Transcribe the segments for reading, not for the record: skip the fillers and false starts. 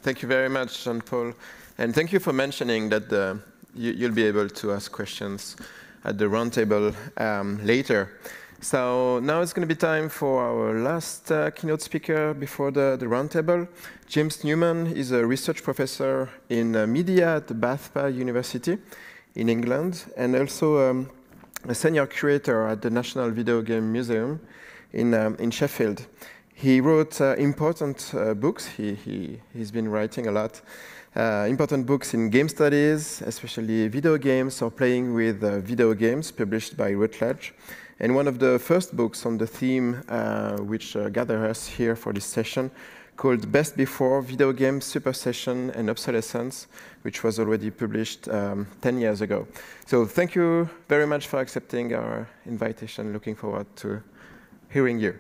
Thank you very much, Jean-Paul. And thank you for mentioning that you'll be able to ask questions at the roundtable later. So now it's going to be time for our last keynote speaker before the roundtable. James Newman is a research professor in media at Bath University in England, and also a senior curator at the National Videogame Museum in Sheffield. He wrote important books. He's been writing a lot. Important books in game studies, especially video games or playing with video games, published by Routledge. And one of the first books on the theme, which gathered us here for this session, called Best Before: Video Game Supersession and Obsolescence, which was already published 10 years ago. So thank you very much for accepting our invitation. Looking forward to hearing you.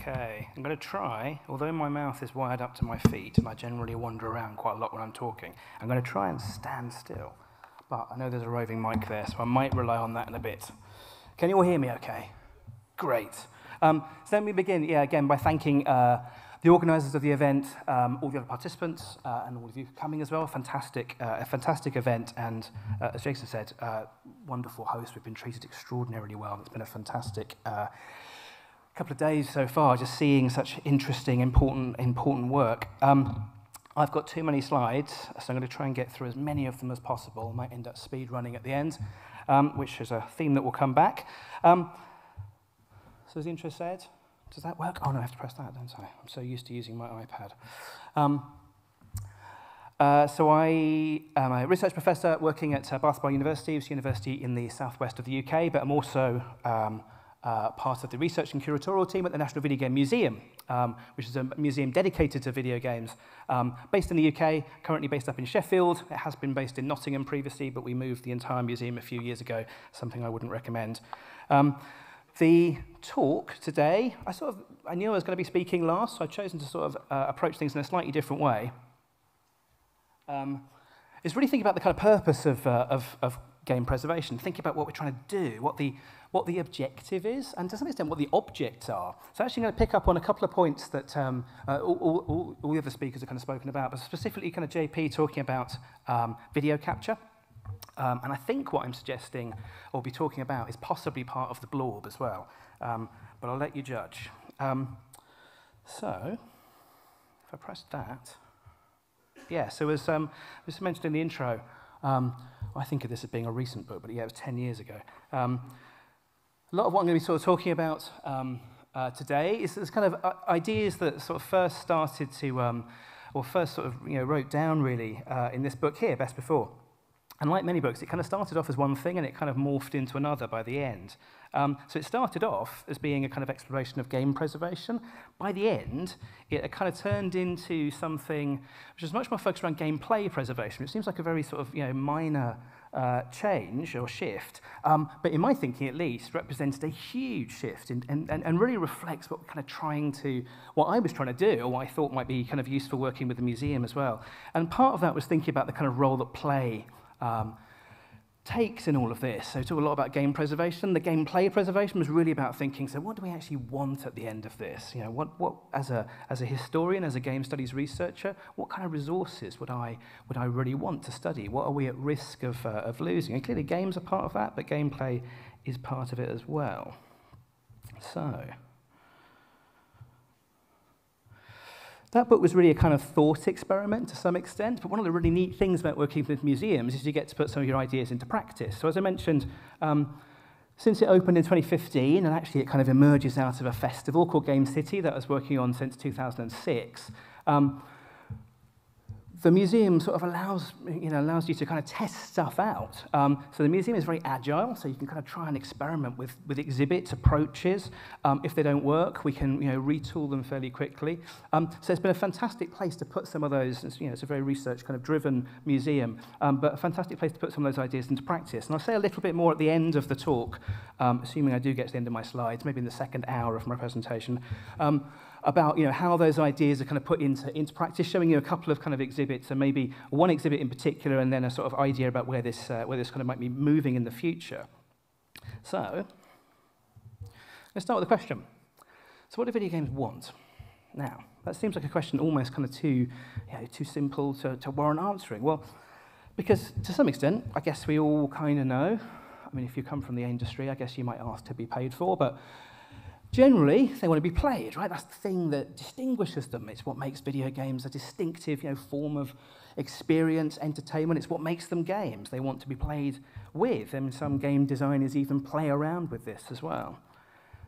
Okay, I'm going to try, although my mouth is wired up to my feet and I generally wander around quite a lot when I'm talking, I'm going to try and stand still. But I know there's a roving mic there, so I might rely on that in a bit. Can you all hear me okay? Great. So let me begin, again, by thanking the organisers of the event, all the other participants, and all of you coming as well. A fantastic event, and as Jason said, wonderful host. We've been treated extraordinarily well. It's been a fantastic couple of days so far, just seeing such interesting, important work. I've got too many slides, so I'm going to try and get through as many of them as possible. I might end up speed running at the end, which is a theme that will come back. So as the intro said, does that work? Oh no, I have to press that, don't I? I'm so used to using my iPad. So I am a research professor working at Bath University. It's a university in the southwest of the UK, but I'm also part of the research and curatorial team at the National Videogame Museum, which is a museum dedicated to video games, based in the UK, currently based up in Sheffield. It has been based in Nottingham previously, but we moved the entire museum a few years ago, something I wouldn't recommend. The talk today, I knew I was going to be speaking last, so I've chosen to sort of approach things in a slightly different way. It's really thinking about the kind of purpose of game preservation, think about what we're trying to do, what the objective is, and to some extent what the objects are. So actually I'm going to pick up on a couple of points that all the other speakers have kind of spoken about, but specifically kind of JP talking about video capture. And I think what I'm suggesting or be talking about is possibly part of the blob as well, but I'll let you judge. So if I press that, yeah, so as was mentioned in the intro, I think of this as being a recent book, but yeah, it was 10 years ago. A lot of what I'm going to be sort of talking about today is kind of ideas that sort of first started to, or first sort of wrote down really in this book here, Best Before. And like many books, it kind of started off as one thing and it kind of morphed into another by the end. So it started off as being a kind of exploration of game preservation. By the end, it kind of turned into something which is much more focused around gameplay preservation, which seems like a very sort of minor change or shift, but in my thinking at least, represented a huge shift and really reflects what we're kind of what I was trying to do, or what I thought might be kind of useful working with the museum as well. And part of that was thinking about the kind of role that play takes in all of this. So we talk a lot about game preservation. The gameplay preservation was really about thinking, so what do we actually want at the end of this? What as a historian, as a game studies researcher, what kind of resources would I really want to study? What are we at risk of losing? And clearly games are part of that, but gameplay is part of it as well. So that book was really a kind of thought experiment to some extent, but one of the really neat things about working with museums is you get to put some of your ideas into practice. So as I mentioned, since it opened in 2015, and actually it kind of emerges out of a festival called Game City that I was working on since 2006, the museum sort of allows you to kind of test stuff out. So the museum is very agile, so you can kind of try and experiment with exhibits, approaches. If they don't work, we can retool them fairly quickly. So it's been a fantastic place to put some of those. It's a very research kind of driven museum, but a fantastic place to put some of those ideas into practice. And I'll say a little bit more at the end of the talk, assuming I do get to the end of my slides, maybe in the second hour of my presentation. About how those ideas are kind of put into practice, showing you a couple of kind of exhibits, and maybe one exhibit in particular, and then a sort of idea about where this kind of might be moving in the future. So Let's start with a question. So what do video games want? Now, that seems like a question almost kind of too simple to warrant answering. Well, because to some extent, I guess we all kind of know. I mean, if you come from the industry, I guess you might ask to be paid for, but generally, they want to be played, right? That's the thing that distinguishes them. It's what makes video games a distinctive, form of experience, entertainment. It's what makes them games. They want to be played with, and some game designers even play around with this as well.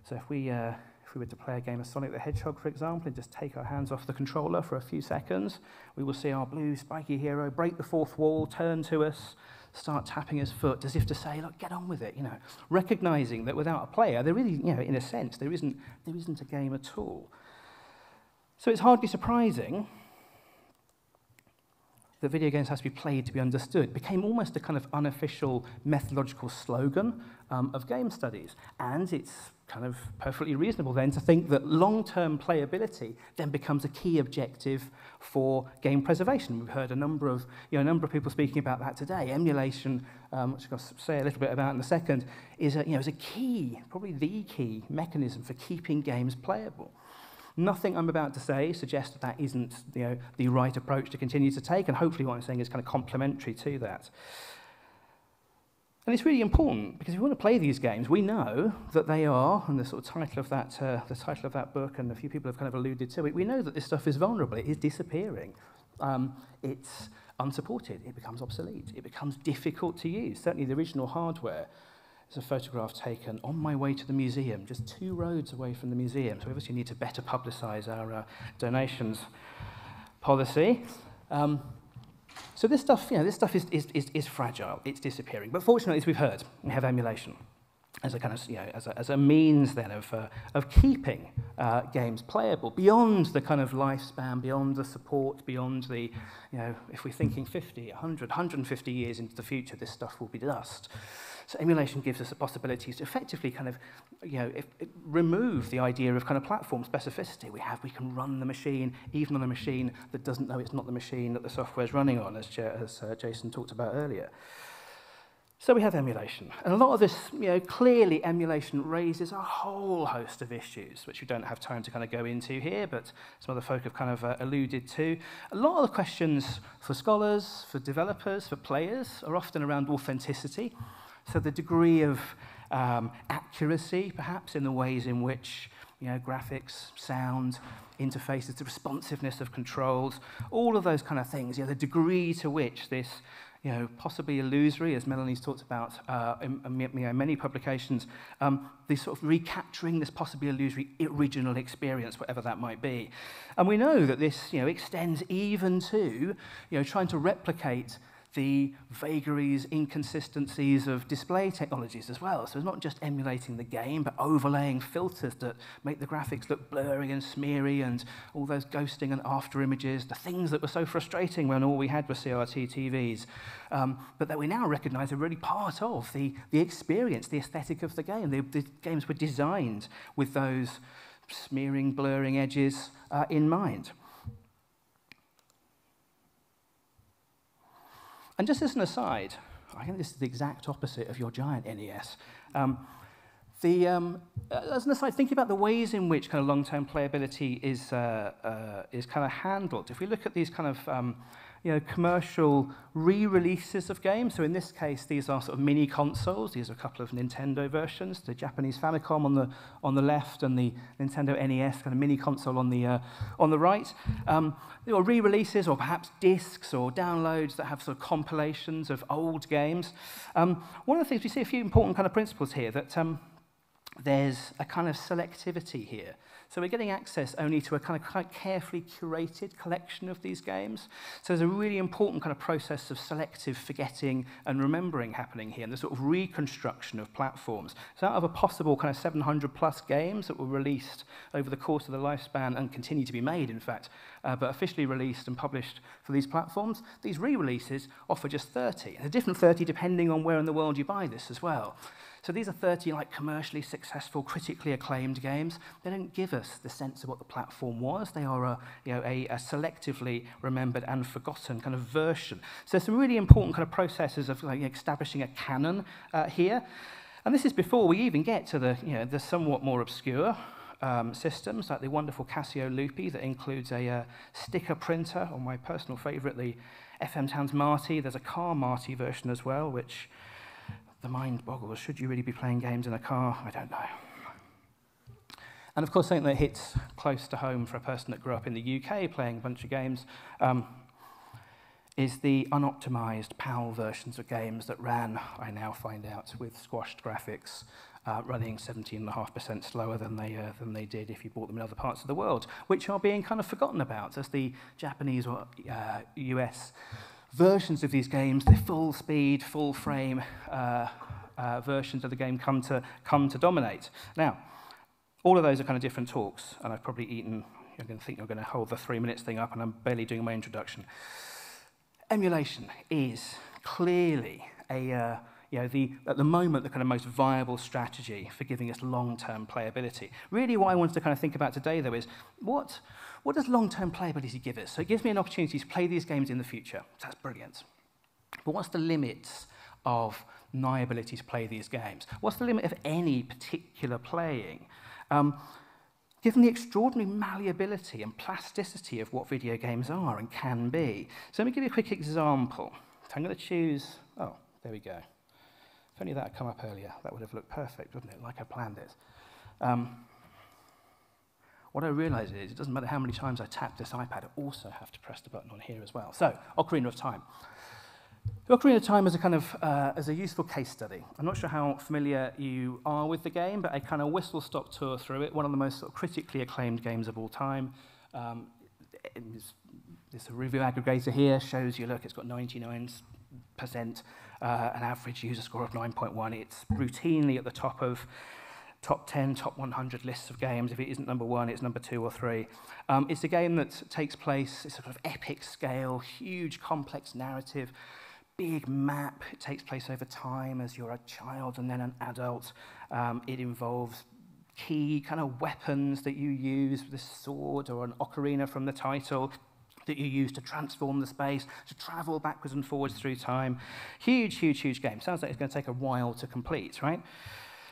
So if we were to play a game of Sonic the Hedgehog, for example, and just take our hands off the controller for a few seconds, we will see our blue spiky hero break the fourth wall, turn to us, start tapping his foot as if to say, look, get on with it, recognizing that without a player, there really, in a sense, there isn't a game at all. So it's hardly surprising that video games has to be played to be understood. It became almost a kind of unofficial methodological slogan of game studies. And it's kind of perfectly reasonable then to think that long-term playability then becomes a key objective for game preservation. We've heard a number of people speaking about that today. Emulation, which I'll say a little bit about in a second, is a key, probably the key mechanism for keeping games playable. Nothing I'm about to say suggests that isn't the right approach to continue to take, and hopefully what I'm saying is kind of complementary to that. And it's really important because if we want to play these games, we know that they are, and the sort of title of that book, and a few people have kind of alluded to it. We know that this stuff is vulnerable. It is disappearing. It's unsupported. It becomes obsolete. It becomes difficult to use. Certainly, the original hardware. There's a photograph taken on my way to the museum, just 2 roads away from the museum. So we obviously need to better publicise our donations policy. So this stuff, is fragile. It's disappearing. But fortunately, as we've heard, we have emulation as a kind of, as a means then of keeping games playable beyond the kind of lifespan, beyond the support, beyond the, if we're thinking 50, 100, 150 years into the future, this stuff will be dust. So emulation gives us a possibility to effectively kind of, remove the idea of kind of platform specificity. We can run the machine, even on a machine that doesn't know it's not the machine that the software is running on, as Jason talked about earlier. So we have emulation. And a lot of this, clearly emulation raises a whole host of issues, which we don't have time to kind of go into here, but some other folk have kind of alluded to. A lot of the questions for scholars, for developers, for players are often around authenticity. So the degree of accuracy, perhaps, in the ways in which graphics, sound, interfaces, the responsiveness of controls, all of those kind of things, the degree to which this, possibly illusory, as Melanie's talked about in many publications, the sort of recapturing this possibly illusory original experience, whatever that might be. And we know that this, extends even to, trying to replicate the vagaries, inconsistencies of display technologies as well. So it's not just emulating the game, but overlaying filters that make the graphics look blurry and smeary, and all those ghosting and after images, the things that were so frustrating when all we had were CRT TVs, but that we now recognize are really part of the experience, the aesthetic of the game. The games were designed with those smearing, blurring edges in mind. And just as an aside, I think this is the exact opposite of your giant NES. As an aside, thinking about the ways in which kind of long-term playability is kind of handled. If we look at these kind of commercial re-releases of games, so in this case, these are sort of mini consoles. These are a couple of Nintendo versions, the Japanese Famicom on the left, and the Nintendo NES kind of mini console on the right. There are re-releases, or perhaps discs or downloads that have sort of compilations of old games. One of the things we see a few important kind of principles here, that there's a kind of selectivity here. So we're getting access only to a kind of quite carefully curated collection of these games. So there's a really important kind of process of selective forgetting and remembering happening here, and the sort of reconstruction of platforms. So out of a possible kind of 700 plus games that were released over the course of the lifespan and continue to be made, in fact, but officially released and published for these platforms, these re-releases offer just 30. And a different 30 depending on where in the world you buy this as well. So these are 30 commercially successful, critically acclaimed games. They don't give us the sense of what the platform was. They are a selectively remembered and forgotten kind of version. So there's some really important kind of processes of establishing a canon here. And this is before we even get to the somewhat more obscure systems, like the wonderful Casio Loopy that includes a sticker printer, or my personal favorite, the FM Towns Marty. There's a car Marty version as well, which the mind boggles. Should you really be playing games in a car? I don't know. And of course, something that hits close to home for a person that grew up in the UK playing a bunch of games is the unoptimized PAL versions of games that ran, I now find out, with squashed graphics, running 17.5% slower than they did if you bought them in other parts of the world, which are being kind of forgotten about as the Japanese or US versions of these games, the full speed, full frame versions of the game come to dominate. Now, all of those are kind of different talks, and I've probably eaten, you're going to think you're going to hold the 3 minutes thing up, and I'm barely doing my introduction. Emulation is clearly at the moment, the kind of most viable strategy for giving us long-term playability. Really what I wanted to kind of think about today, though, is what does long-term playability give us? So it gives me an opportunity to play these games in the future. So that's brilliant. But what's the limits of my ability to play these games? What's the limit of any particular playing? Given the extraordinary malleability and plasticity of what video games are and can be. So let me give you a quick example. So I'm going to choose, oh, there we go. If only that had come up earlier, that would have looked perfect, wouldn't it, like I planned it. What I realise is it doesn't matter how many times I tap this iPad, I also have to press the button on here as well. So, Ocarina of Time. Ocarina of Time is a kind of as a useful case study. I'm not sure how familiar you are with the game, but a kind of whistle-stop tour through it. One of the most sort of critically acclaimed games of all time. This review aggregator here shows you, look, it's got 99%, an average user score of 9.1. It's routinely at the top of top 10, top 100 lists of games. If it isn't number 1, it's number 2 or 3. It's a game that takes place, it's a sort of epic scale, huge, complex narrative, big map. It takes place over time as you're a child and then an adult. It involves key kind of weapons that you use, the sword or an ocarina from the title, that you use to transform the space, to travel backwards and forwards through time. Huge, huge, huge game. Sounds like it's going to take a while to complete, right?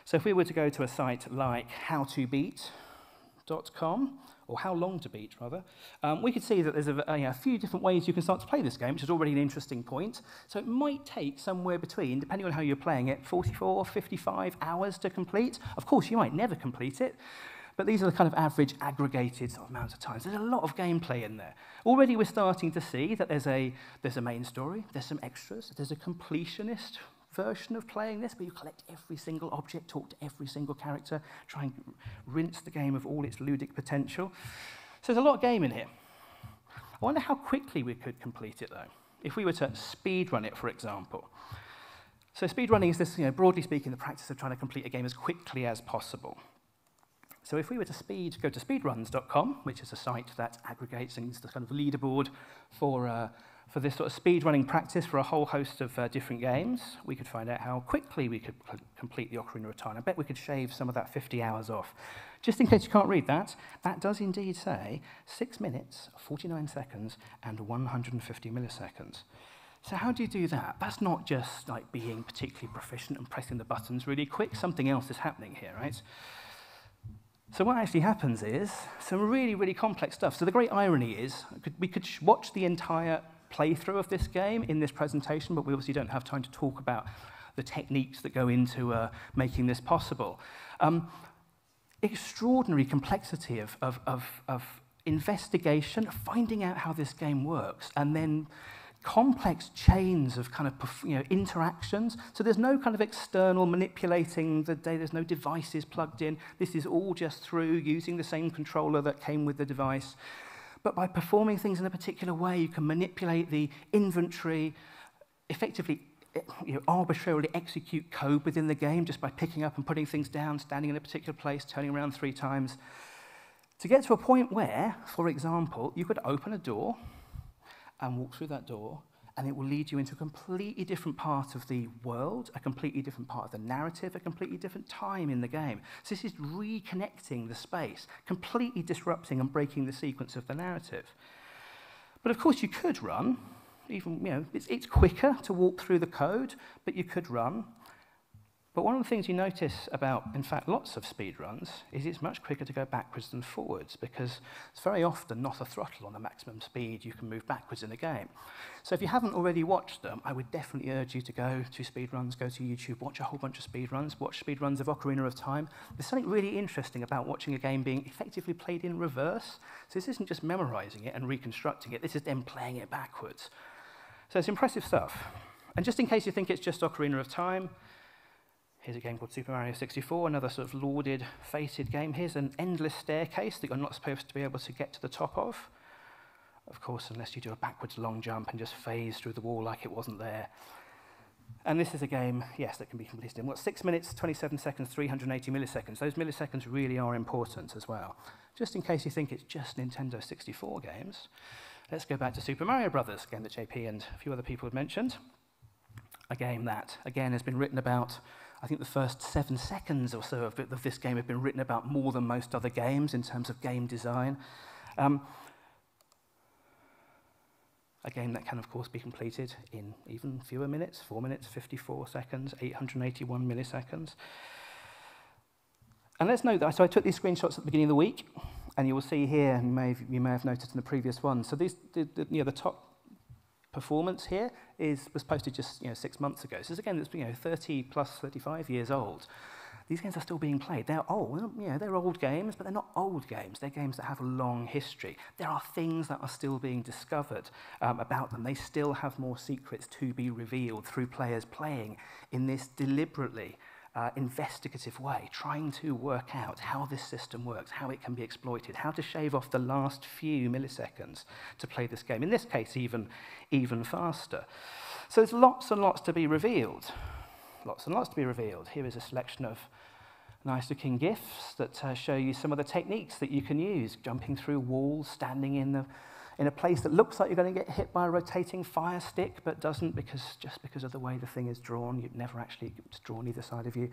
So if we were to go to a site like howtobeat.com, or how long to beat, rather, we could see that there's a few different ways you can start to play this game, which is already an interesting point. So it might take somewhere between, depending on how you're playing it, 44, 55 hours to complete. Of course, you might never complete it, but these are the kind of average aggregated sort of amounts of time. So there's a lot of gameplay in there. Already we're starting to see that there's a main story, there's some extras, there's a completionist version of playing this, where you collect every single object, talk to every single character, try and rinse the game of all its ludic potential. So there's a lot of game in here. I wonder how quickly we could complete it, though, if we were to speed run it, for example. So speed running is this, broadly speaking, the practice of trying to complete a game as quickly as possible. So if we were to go to speedruns.com, which is a site that aggregates and is the kind of leaderboard for this sort of speed running practice for a whole host of different games, we could find out how quickly we could complete the Ocarina of Time. I bet we could shave some of that 50 hours off. Just in case you can't read that, that does indeed say 6 minutes, 49 seconds, and 150 milliseconds. So how do you do that? That's not just like being particularly proficient and pressing the buttons really quick. Something else is happening here, right? So what actually happens is some really, really complex stuff. So the great irony is we could watch the entire playthrough of this game in this presentation, but we obviously don't have time to talk about the techniques that go into making this possible. Extraordinary complexity of investigation, finding out how this game works, and then complex chains of kind of interactions. So there's no kind of external manipulating the data, there's no devices plugged in. This is all just through using the same controller that came with the device. But by performing things in a particular way, you can manipulate the inventory, effectively arbitrarily execute code within the game just by picking up and putting things down, standing in a particular place, turning around 3 times. To get to a point where, for example, you could open a door and walk through that door, and it will lead you into a completely different part of the world, a completely different part of the narrative, a completely different time in the game. So this is reconnecting the space, completely disrupting and breaking the sequence of the narrative. But of course you could run, even, it's quicker to walk through the code, but you could run But one of the things you notice about, in fact, lots of speedruns is it's much quicker to go backwards than forwards, because it's very often not a throttle on the maximum speed you can move backwards in a game. So if you haven't already watched them, I would definitely urge you to go to speedruns, go to YouTube, watch a whole bunch of speedruns, watch speedruns of Ocarina of Time. There's something really interesting about watching a game being effectively played in reverse. So this isn't just memorizing it and reconstructing it, this is them playing it backwards. So it's impressive stuff. And just in case you think it's just Ocarina of Time, here's a game called Super Mario 64, another sort of lauded, fated game. Here's an endless staircase that you're not supposed to be able to get to the top of. Of course, unless you do a backwards long jump and just phase through the wall like it wasn't there. And this is a game, yes, that can be completed in, what, 6 minutes, 27 seconds, 380 milliseconds. Those milliseconds really are important as well. Just in case you think it's just Nintendo 64 games, let's go back to Super Mario Brothers, a game that JP and a few other people had mentioned. A game that, again, has been written about. I think the first 7 seconds or so of this game have been written about more than most other games in terms of game design. A game that can, of course, be completed in even fewer minutes, 4 minutes, 54 seconds, 881 milliseconds. And let's note that, so I took these screenshots at the beginning of the week, and you will see here, and you may have noticed in the previous one, so these, the top performance here was posted just 6 months ago. So this is a game that's 30 plus 35 years old. These games are still being played. They're old, they're old games, but they're not old games. They're games that have a long history. There are things that are still being discovered about them. They still have more secrets to be revealed through players playing in this deliberately investigative way, trying to work out how this system works, how it can be exploited, how to shave off the last few milliseconds to play this game. In this case, even faster. So there's lots and lots to be revealed. Lots and lots to be revealed. Here is a selection of nice-looking GIFs that show you some of the techniques that you can use, jumping through walls, standing in a place that looks like you're going to get hit by a rotating fire stick, but doesn't, just because of the way the thing is drawn. You've never actually it's drawn either side of you.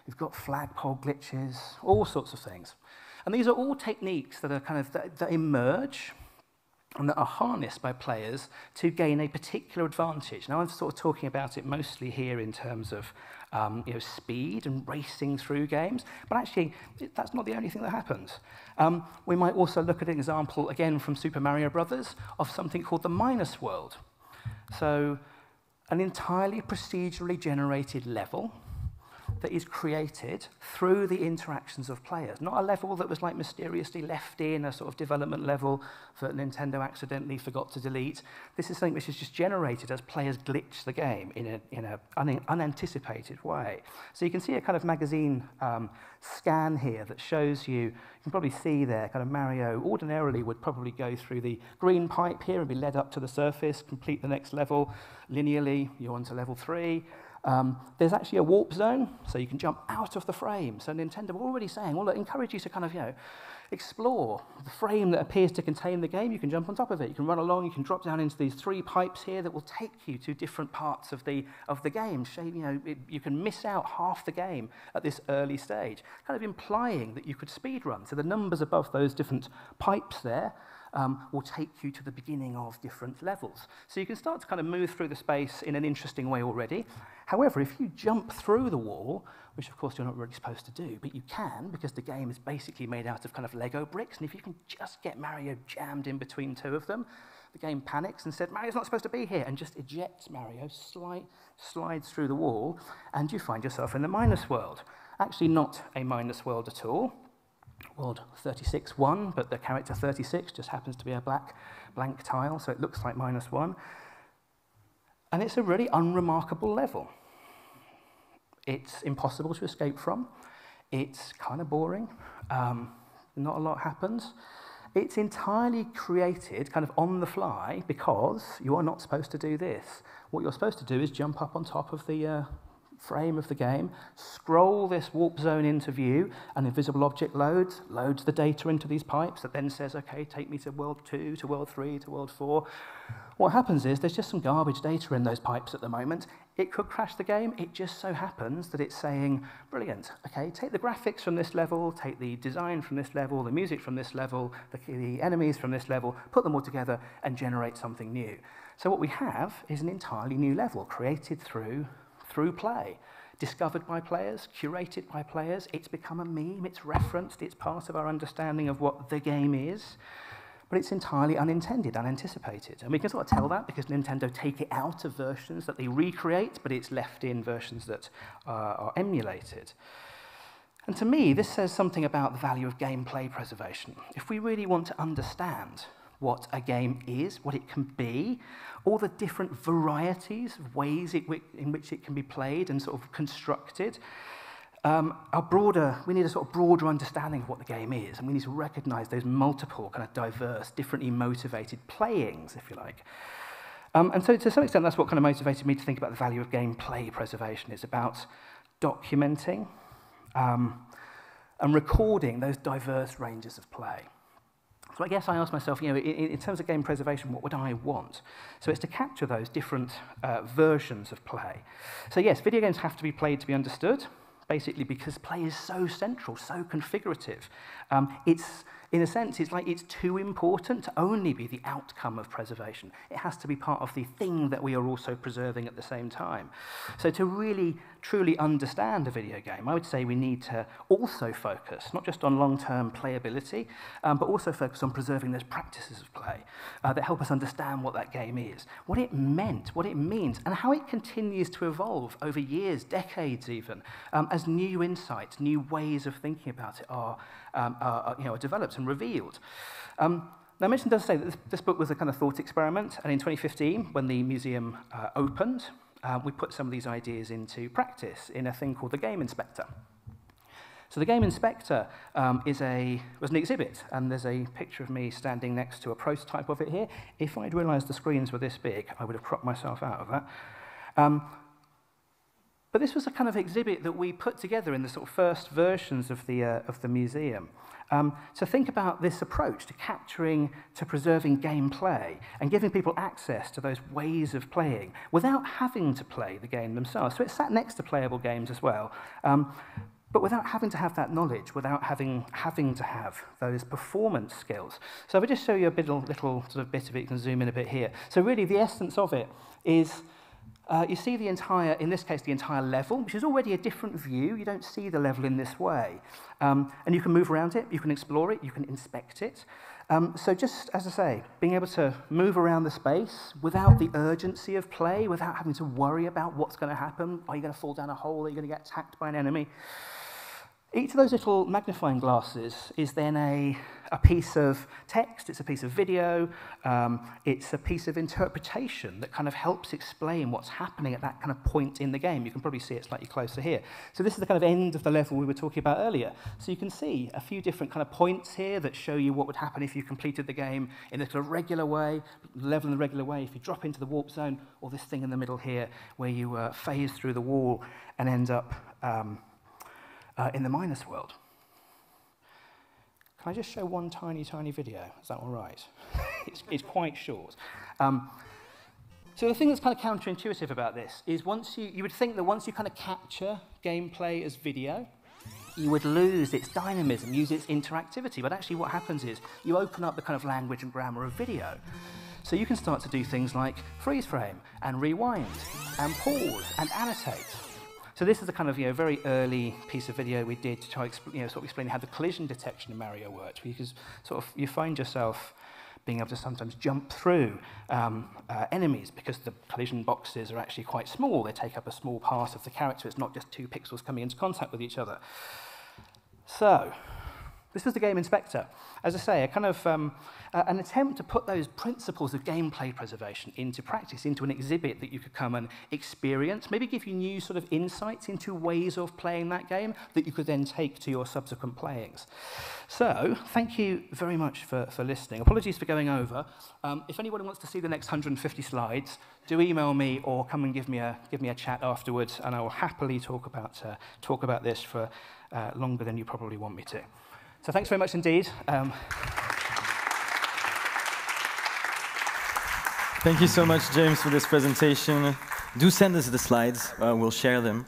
You've got flagpole glitches, all sorts of things. And these are all techniques that are that emerge and that are harnessed by players to gain a particular advantage. Now, I'm sort of talking about it mostly here in terms of speed and racing through games, but actually, that's not the only thing that happens. We might also look at an example, again, from Super Mario Brothers, of something called the minus world. So, an entirely procedurally generated level that is created through the interactions of players. Not a level that was like mysteriously left in, a sort of development level that Nintendo accidentally forgot to delete. This is something which is just generated as players glitch the game in an unanticipated way. So you can see a kind of magazine scan here that shows you can probably see there, Mario ordinarily would probably go through the green pipe here and be led up to the surface, complete the next level linearly, you're on to level 3. There's actually a warp zone, so you can jump out of the frame. So Nintendo were already saying, well, look, encourage you to explore the frame that appears to contain the game. You can jump on top of it. You can run along. You can drop down into these 3 pipes here that will take you to different parts of the game. You can miss out half the game at this early stage, kind of implying that you could speedrun. So the numbers above those different pipes there will take you to the beginning of different levels. So you can start to move through the space in an interesting way already. However, if you jump through the wall, which of course you're not really supposed to do, but you can because the game is basically made out of Lego bricks, and if you can just get Mario jammed in between 2 of them, the game panics and said, Mario's not supposed to be here, and just ejects Mario, slides through the wall, and you find yourself in the minus world. Actually not a minus world at all. World 36-1, but the character 36 just happens to be a blank tile, so it looks like -1. And it's a really unremarkable level. It's impossible to escape from. It's kind of boring. Not a lot happens. It's entirely created on the fly because you are not supposed to do this. What you're supposed to do is jump up on top of the frame of the game, scroll this warp zone into view, an invisible object loads the data into these pipes that then says, okay, take me to world 2, to world 3, to world 4. What happens is there's just some garbage data in those pipes at the moment. It could crash the game. It just so happens that it's saying, brilliant, okay, take the graphics from this level, take the design from this level, the music from this level, the enemies from this level, put them all together and generate something new. So what we have is an entirely new level created through through play. Discovered by players, curated by players, it's become a meme, it's referenced, it's part of our understanding of what the game is, but it's entirely unintended, unanticipated. And we can sort of tell that because Nintendo take it out of versions that they recreate, but it's left in versions that are emulated. And to me, this says something about the value of gameplay preservation. If we really want to understand what a game is, what it can be, all the different varieties of ways in which it can be played and sort of constructed, we need a sort of broader understanding of what the game is, and we need to recognize those multiple kind of diverse, differently motivated playings, if you like. And so to some extent, that's what kind of motivated me to think about the value of gameplay preservation. It's about documenting and recording those diverse ranges of play. So I guess I asked myself, in terms of game preservation, what would I want? So it's to capture those different versions of play. So yes, video games have to be played to be understood, basically because play is so central, so configurative. In a sense, it's too important to only be the outcome of preservation. It has to be part of the thing that we are also preserving at the same time. So to really, truly understand a video game, I would say we need to also focus, not just on long-term playability, but also focus on preserving those practices of play that help us understand what that game is, what it meant, what it means, and how it continues to evolve over years, decades even, as new insights, new ways of thinking about it are developed and revealed. Now, I mentioned, as I say, that this book was a kind of thought experiment, and in 2015, when the museum opened, we put some of these ideas into practice in a thing called the Game Inspector. So the Game Inspector was an exhibit, and there's a picture of me standing next to a prototype of it here. If I'd realized the screens were this big, I would have cropped myself out of that. But this was a kind of exhibit that we put together in the sort of first versions of the museum. To think about this approach to capturing, to preserving gameplay and giving people access to those ways of playing without having to play the game themselves. So it sat next to playable games as well, but without having to have that knowledge, without having to have those performance skills. So if I just show you a little sort of bit of it, you can zoom in a bit here. So really the essence of it is you see the entire, in this case, the entire level, which is already a different view. You don't see the level in this way. And you can move around it, you can explore it, you can inspect it. So just, as I say, being able to move around the space without the urgency of play, without having to worry about what's going to happen. Are you going to fall down a hole? Are you going to get attacked by an enemy? Each of those little magnifying glasses is then a piece of text, it's a piece of video, it's a piece of interpretation that kind of helps explain what's happening at that kind of point in the game. You can probably see it slightly closer here. So this is the kind of end of the level we were talking about earlier. So you can see a few different kind of points here that show you what would happen if you completed the game in a kind of regular way, level in the regular way, if you drop into the warp zone, or this thing in the middle here where you phase through the wall and end up in the minus world. Can I just show one tiny video? Is that all right? It's quite short. So the thing that's kind of counterintuitive about this is you would think that once you kind of capture gameplay as video, you would lose its dynamism, use its interactivity. But actually what happens is you open up the kind of language and grammar of video. So you can start to do things like freeze frame and rewind and pause and annotate. So this is a kind of very early piece of video we did to try sort of explain how the collision detection in Mario works. Because you find yourself being able to sometimes jump through enemies because the collision boxes are actually quite small. They take up a small part of the character. It's not just two pixels coming into contact with each other. So this was the Game Inspector. As I say, a kind of an attempt to put those principles of gameplay preservation into practice, into an exhibit that you could come and experience, maybe give you new sort of insights into ways of playing that game that you could then take to your subsequent playings. So, thank you very much for listening. Apologies for going over. If anyone wants to see the next 150 slides, do email me or come and give me a chat afterwards, and I will happily talk about this for longer than you probably want me to. So thanks very much indeed. Thank you so much, James, for this presentation. Do send us the slides. We'll share them.